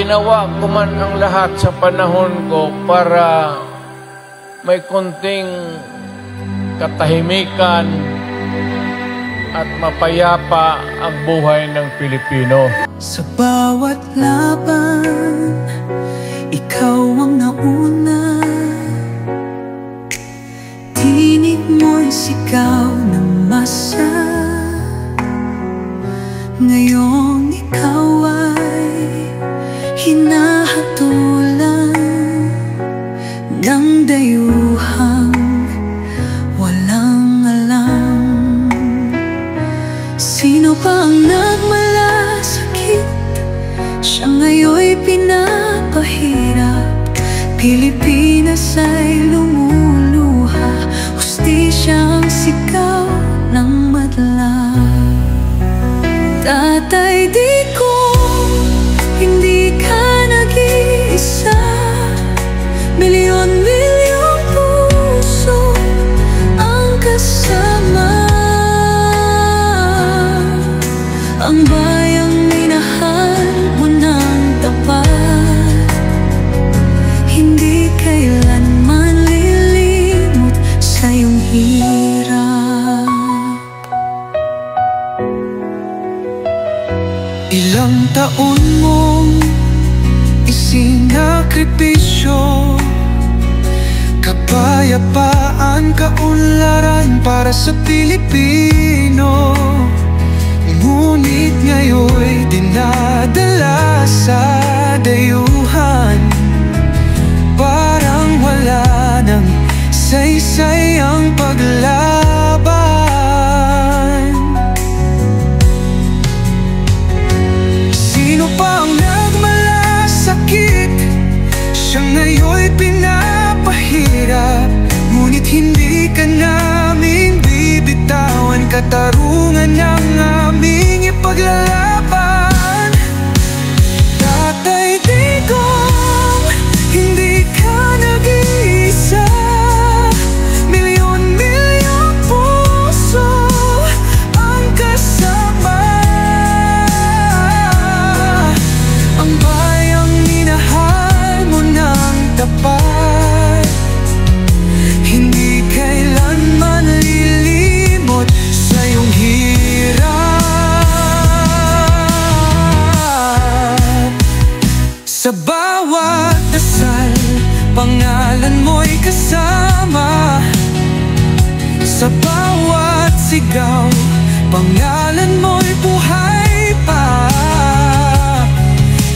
ginawa ko man ang lahat sa panahon ko para may konting katahimikan at mapayapa ang buhay ng Pilipino. Sa bawat laban, ikaw ang nauna. Tinig mo'y sigaw ng masa. Ngayon ikaw ay hinahatulan ng dayuhang walang alam. Sino pa ang nagmalasakit? Siya ngayon'y pinapahirap. Pilipinas ay lumuluha. Hustisya ang sigaw ng madla. Tatay, di ko hindi ka nag-iisa. Milyon-milyong puso ang kasama. Ang bayang minahal mo ng tapat, hindi kailanman lilimot sa iyong hirap. Ilang taon mong isinakripisyo, kapayapaan, kaunlaran para sa Pilipino. Ngunit ngayon'y dinadala sa dayuhan. Parang wala nang saysay ang paglaban. Sino pa ang nagmalasakit? Siya ngayon'y pinapahirap. Ngunit hindi ka namin bibitawan. Katarungan ang aming ipaglalaban. Tatay, digong, hindi ka nag-iisa. Milyon-milyong puso ang kasama. Ang bayang minahal mo ng tapat, hindi kailanman lilimot sa iyong hirap. Sa bawat dasal, pangalan mo'y kasama. Sa bawat sigaw, pangalan mo'y buhay pa.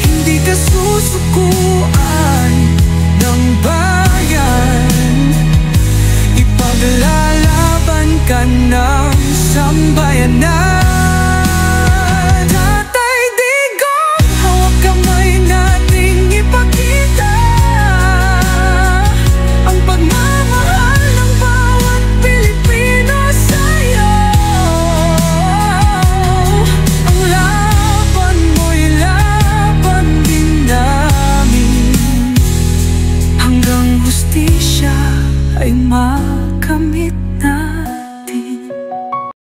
Hindi ka susukuan ng bayan. Ipaglalaban ka ng sambayanan.